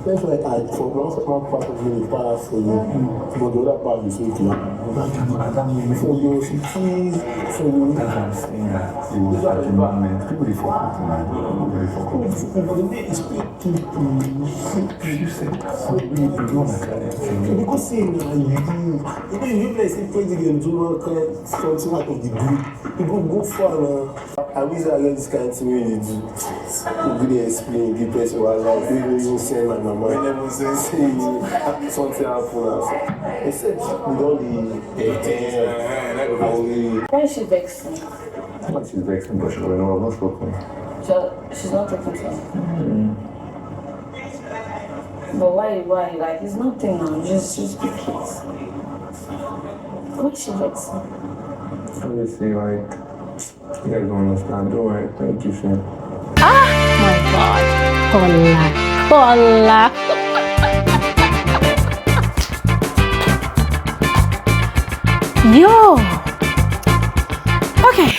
That's why I, for one part of me, pass for you, but the other part is okay. For your cities, for you. As I'm saying that, it was at the moment, people they focus on it. But the way it's You said, you don't like because saying you play say play the game, do not something out of the group. You go far now. I wish I get this kind of thing when you do. You really explain the person who like you even say my mama. I never say something happen. Except with all the Why is she vexing? she's vexing, but she's not spoken. So she's not talking to him. But why? Like it's nothing now. Just be kids. Why is she vexing? Obviously, like, you guys don't understand. Don't worry. Thank you, Sam. Ah, my God. Kola. Yo. Okay.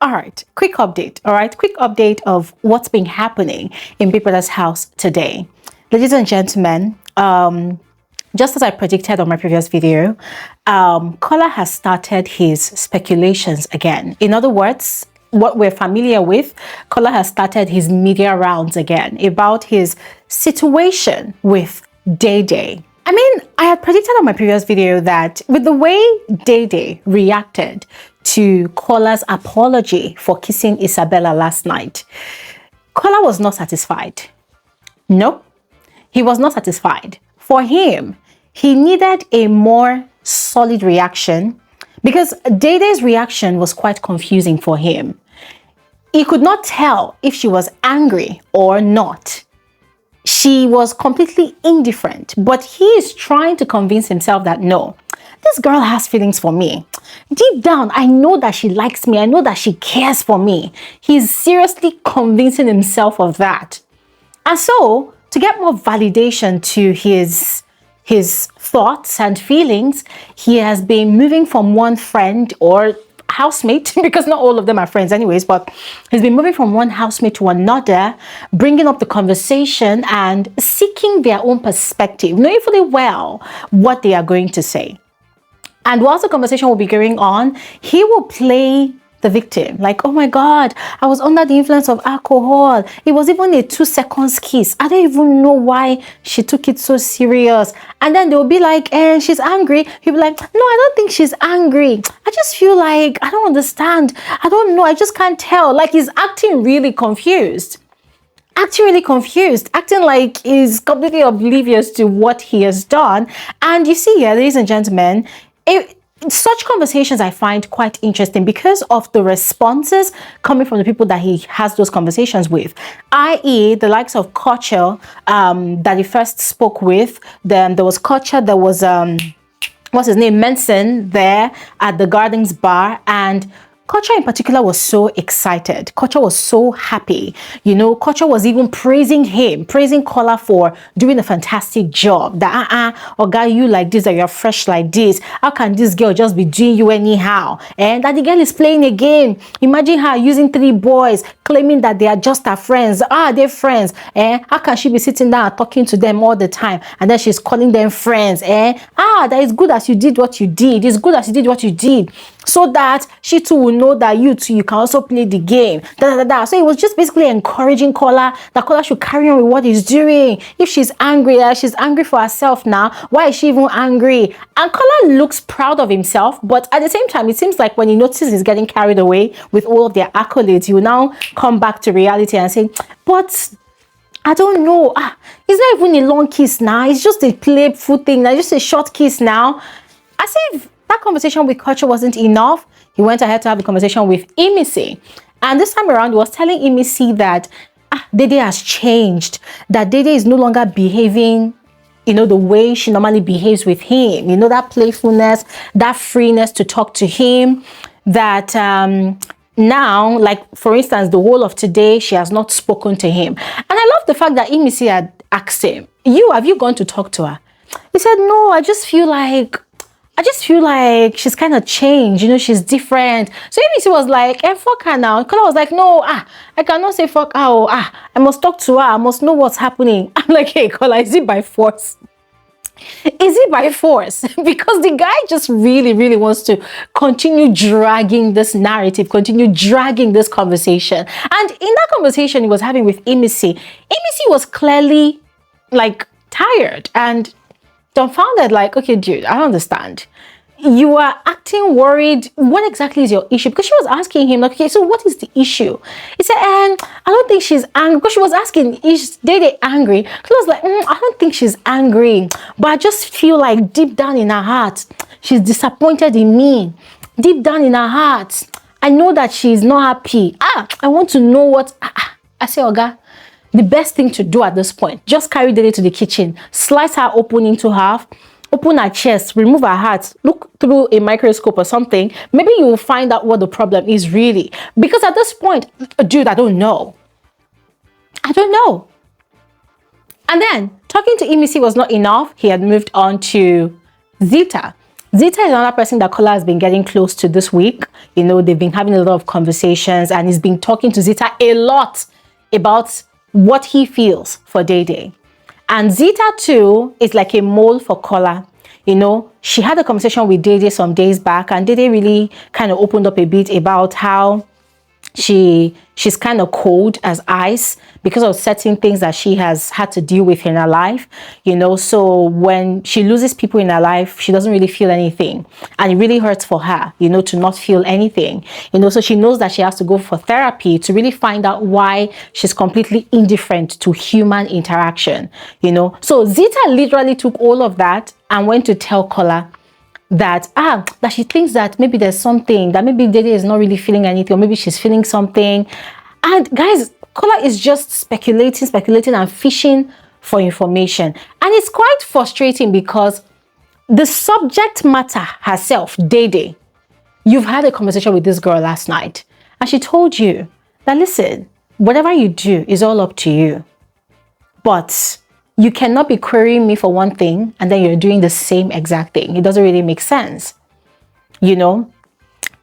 All right. Quick update. All right. Quick update of what's been happening in Bbnaija's house today. Ladies and gentlemen, just as I predicted on my previous video, Kola has started his speculations again. In other words, what we're familiar with, Kola has started his media rounds again about his situation with Dede. I mean, I had predicted on my previous video that with the way Dede reacted to Kola's apology for kissing Isabella last night, Kola was not satisfied. Nope, he was not satisfied. For him, he needed a more solid reaction because Dede's reaction was quite confusing for him. He could not tell if she was angry or not. She was completely indifferent, but he is trying to convince himself that no, this girl has feelings for me. Deep down, I know that she likes me. I know that she cares for me. He's seriously convincing himself of that. And so, to get more validation to his thoughts and feelings, he has been moving from one friend or housemate, because not all of them are friends anyways, but he's been moving from one housemate to another, bringing up the conversation and seeking their own perspective, knowing fully well what they are going to say. And whilst the conversation will be going on, he will play the victim, like, oh my God, I was under the influence of alcohol. It was even a 2 seconds kiss. I don't even know why she took it so serious. And then they'll be like, and she's angry. He'll be like, no, I don't think she's angry. I just feel like, I don't understand. I don't know. I just can't tell. Like he's acting really confused. Acting like he's completely oblivious to what he has done. And you see here, ladies and gentlemen, such conversations I find quite interesting because of the responses coming from the people that he has those conversations with, i.e. the likes of Kuture that he first spoke with. Then there was Kuture, there was what's his name, Manson there at the Gardens bar, and Kuture in particular was so excited. Kuture was so happy. You know, Kuture was even praising Kola for doing a fantastic job. That, Oga, you like this, that you're fresh like this. How can this girl just be doing you anyhow? And that the girl is playing a game. Imagine her using 3 boys, claiming that they are just her friends. They're friends. How can she be sitting down and talking to them all the time? And then she's calling them friends. That is good as you did what you did. It's good as you did what you did. So that she too will know that you too, you can also play the game. So it was just basically encouraging Kola, that Kola should carry on with what he's doing. If she's angry for herself now, why is she even angry? And Kola looks proud of himself, but at the same time, it seems like when he notices he's getting carried away with all of their accolades, he will now come back to reality and say, but I don't know. It's not even a long kiss now. It's just a playful thing. It's just a short kiss now. As if that conversation with Kuture wasn't enough, he went ahead to have a conversation with Imisi. And this time around, he was telling Imisi that Dede has changed, that Dede is no longer behaving, you know, the way she normally behaves with him. You know, that playfulness, that freeness to talk to him, that now, like, for instance, the whole of today, she has not spoken to him. And I love the fact that Imisi had asked him, have you gone to talk to her? He said, no, I just feel like I just feel like she's kind of changed, you know, she's different. So Imisi was like, fuck her now. Kola was like, no, I cannot say fuck her. I must talk to her. I must know what's happening. I'm like, hey, Kola, is it by force? Is it by force? Because the guy just really, really wants to continue dragging this narrative, continue dragging this conversation. And in that conversation he was having with Imisi, Imisi was clearly like tired and dumbfounded, like, okay, dude, I don't understand. You are acting worried. What exactly is your issue? Because she was asking him, like, okay, so what is the issue? He said, I don't think she's angry. Because she was asking, is Dede angry? He was like, I don't think she's angry. But I just feel like deep down in her heart, she's disappointed in me. Deep down in her heart, I know that she's not happy. I want to know what... I say, Oga, the best thing to do at this point, just carry Dede to the kitchen, slice her open into half, open her chest, remove her heart, look through a microscope or something. Maybe you will find out what the problem is really. Because at this point, dude, I don't know. I don't know. And then talking to Imisi was not enough. He had moved on to Zita. Zita is another person that Kola has been getting close to this week. You know, they've been having a lot of conversations and he's been talking to Zita a lot about what he feels for Dede. And Zita too is like a mole for Kola. You know, she had a conversation with Dede some days back and Dede really kind of opened up a bit about how she's kind of cold as ice because of certain things that she has had to deal with in her life, you know. So when she loses people in her life, she doesn't really feel anything, and it really hurts for her, you know, to not feel anything, you know. So she knows that she has to go for therapy to really find out why she's completely indifferent to human interaction, you know. So Zita literally took all of that and went to tell Kola that that she thinks that maybe there's something, that maybe Dede is not really feeling anything, or maybe she's feeling something. And guys, Kola is just speculating and fishing for information. And it's quite frustrating because the subject matter herself, Dede, you've had a conversation with this girl last night and she told you that, listen, whatever you do is all up to you, but you cannot be querying me for one thing and then you're doing the same exact thing. It doesn't really make sense, you know.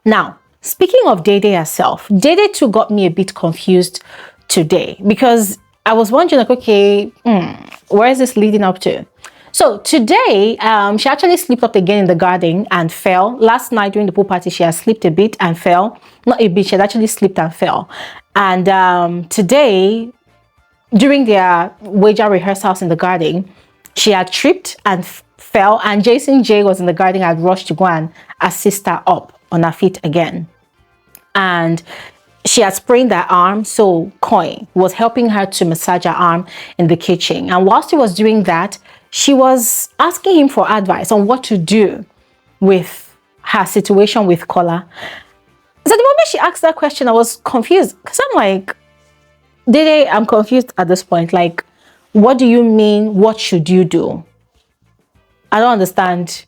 Now, speaking of Dede herself, Dede too got me a bit confused today because I was wondering, like, okay, where is this leading up to? So today, she actually slipped up again in the garden and fell. Last night during the pool party, she had slipped a bit and fell. Not a bit, she had actually slipped and fell. And today, during their wager rehearsals in the garden, she had tripped and fell, and Jason J was in the garden, had rushed to go and assist her up on her feet again. And she had sprained her arm, so Koyin was helping her to massage her arm in the kitchen. And whilst he was doing that, she was asking him for advice on what to do with her situation with Kola. So the moment she asked that question, I was confused because I'm like, Dede, I'm confused at this point. Like, what do you mean? What should you do? I don't understand.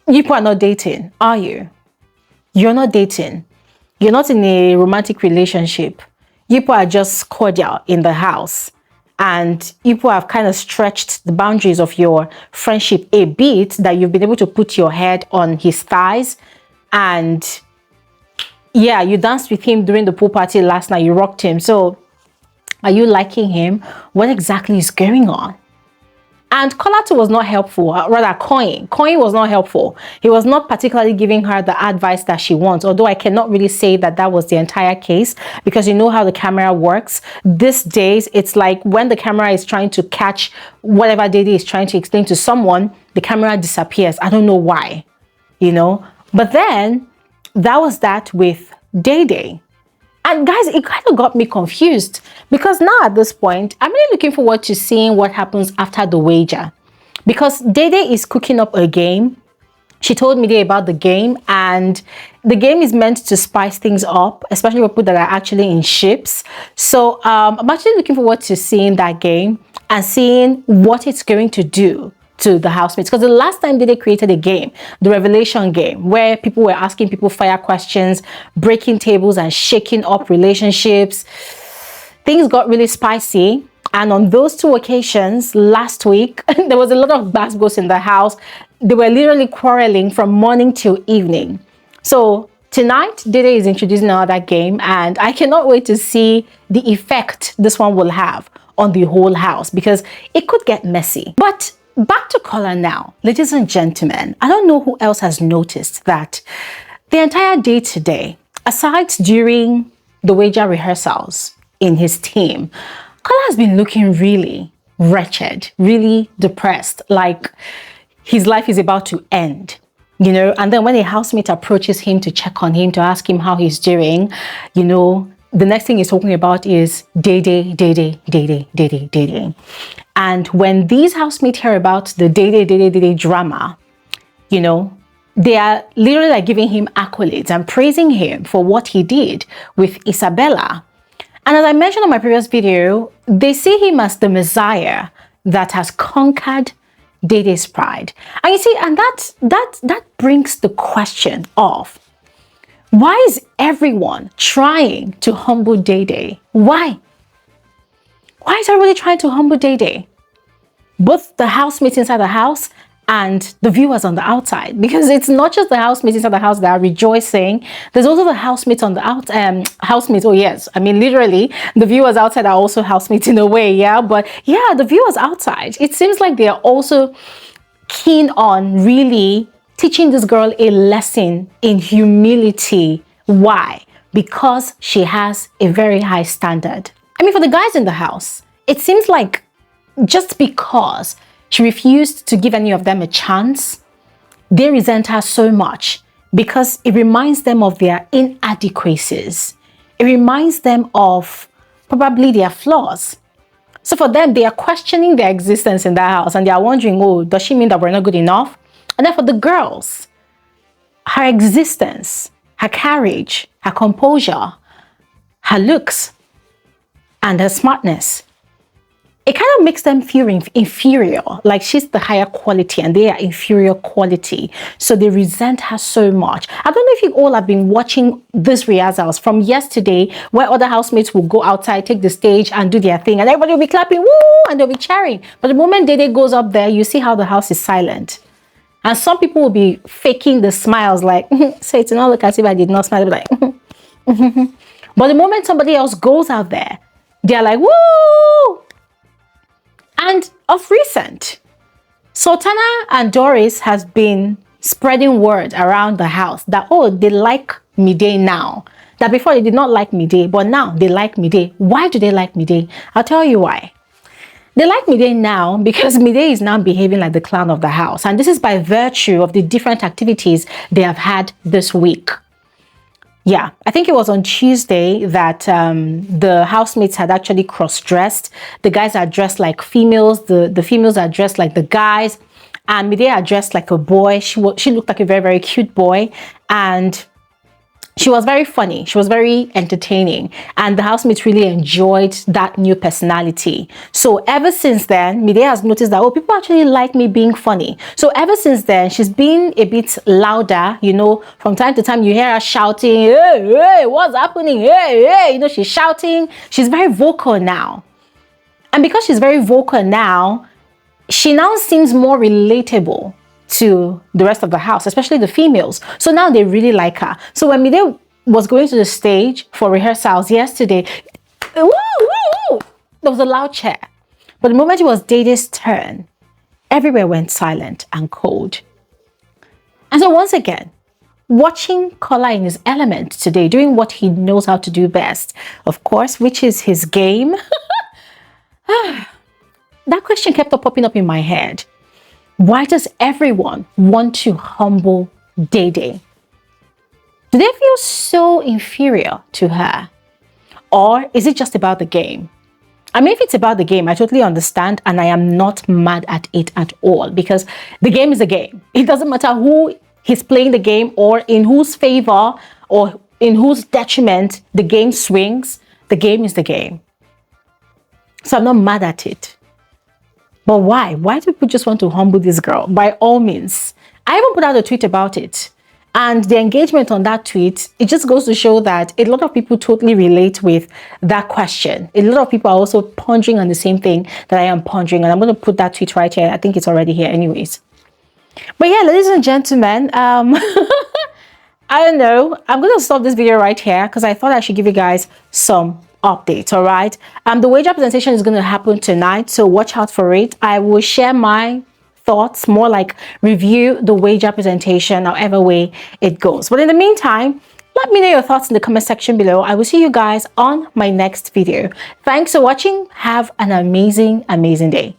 You people are not dating, are you? You're not dating. You're not in a romantic relationship. You people are just cordial in the house. And you people have kind of stretched the boundaries of your friendship a bit, that you've been able to put your head on his thighs. And yeah, you danced with him during the pool party last night. You rocked him. So are you liking him? What exactly is going on? And Kola was not helpful. Rather, Koyin was not helpful. He was not particularly giving her the advice that she wants. Although I cannot really say that that was the entire case, because you know how the camera works. These days, it's like when the camera is trying to catch whatever Dede is trying to explain to someone, the camera disappears. I don't know why, you know. But then that was that with Dede. And guys, it kind of got me confused because now at this point, I'm really looking forward to seeing what happens after the wager. Because Dede is cooking up a game. She told me about the game, and the game is meant to spice things up, especially for people that are actually in ships. So I'm actually looking forward to seeing that game and seeing what it's going to do to the housemates. Because the last time Dede created a game, the revelation game, where people were asking people fire questions, breaking tables and shaking up relationships, things got really spicy. And on those two occasions last week, there was a lot of basketballs in the house. they were literally quarreling from morning till evening. So tonight, Dede is introducing another game, and I cannot wait to see the effect this one will have on the whole house, because it could get messy. But back to Kola now, ladies and gentlemen. I don't know who else has noticed that the entire day today, aside during the wager rehearsals in his team, Kola has been looking really wretched, really depressed, like his life is about to end. You know, and then when a housemate approaches him to check on him, to ask him how he's doing, you know, the next thing he's talking about is Dede, Dede, Dede, Dede, Dede. And when these housemates hear about the Dede, Dede, Dede drama, you know, they are literally like giving him accolades and praising him for what he did with Isabella. And as I mentioned on my previous video, they see him as the Messiah that has conquered Dede's pride. And you see, and that brings the question of, why is everyone trying to humble Dede? Why? Why is everybody trying to humble Dede? Both the housemates inside the house and the viewers on the outside, because it's not just the housemates inside the house that are rejoicing. There's also the housemates on the housemates. Oh yes, I mean literally the viewers outside are also housemates in a way, yeah. But yeah, the viewers outside, it seems like they are also keen on really teaching this girl a lesson in humility. Why? Because she has a very high standard. I mean, for the guys in the house, it seems like just because she refused to give any of them a chance, they resent her so much because it reminds them of their inadequacies. It reminds them of probably their flaws. So for them, they are questioning their existence in that house, and they are wondering, oh, does she mean that we're not good enough? And then for the girls, her existence, her courage, her composure, her looks, and her smartness, it kind of makes them feel inferior, like she's the higher quality and they are inferior quality. So they resent her so much. I don't know if you all have been watching these rehearsals from yesterday, where other housemates will go outside, take the stage and do their thing, and everybody will be clapping, woo, and they'll be cheering. But the moment Dede goes up there, you see how the house is silent. And some people will be faking the smiles, like, so it's not look as if I did not smile. Like, but the moment somebody else goes out there, they're like, woo! And of recent, Sultana and Doris has been spreading word around the house that, oh, they like Mide now. That before they did not like Mide, but now they like Mide. Why do they like Mide? I'll tell you why. They like Mide now because Mide is now behaving like the clown of the house. And this is by virtue of the different activities they have had this week. Yeah, I think it was on Tuesday that the housemates had actually cross-dressed. The guys are dressed like females. The females are dressed like the guys. And Mide are dressed like a boy. She looked like a very, very cute boy. And she was very funny. She was very entertaining. And the housemates really enjoyed that new personality. So ever since then, Mide has noticed that, oh, people actually like me being funny. So ever since then, she's been a bit louder. You know, from time to time, you hear her shouting, hey, hey, what's happening? Hey, hey, you know, she's shouting. She's very vocal now. And because she's very vocal now, she now seems more relatable to the rest of the house, especially the females. So now they really like her. So when Mide was going to the stage for rehearsals yesterday, woo, woo, woo, there was a loud cheer. But the moment it was Dede's turn, everywhere went silent and cold. And so once again, watching Kola in his element today, doing what he knows how to do best, of course, which is his game. That question kept on popping up in my head. Why does everyone want to humble Dede? Do they feel so inferior to her? Or is it just about the game? I mean, if it's about the game, I totally understand, and I am not mad at it at all, because the game is a game. It doesn't matter who is playing the game or in whose favor or in whose detriment the game swings. The game is the game. So I'm not mad at it. But why? Why do people just want to humble this girl? By all means. I even put out a tweet about it. And the engagement on that tweet, it just goes to show that a lot of people totally relate with that question. A lot of people are also pondering on the same thing that I am pondering. And I'm going to put that tweet right here. I think it's already here anyways. But yeah, ladies and gentlemen, I don't know. I'm going to stop this video right here because I thought I should give you guys some updates, all right? The wage presentation is going to happen tonight, so watch out for it. I will share my thoughts, more like review the wage presentation, however way it goes. But in the meantime, let me know your thoughts in the comment section below. I will see you guys on my next video. Thanks for watching. Have an amazing day.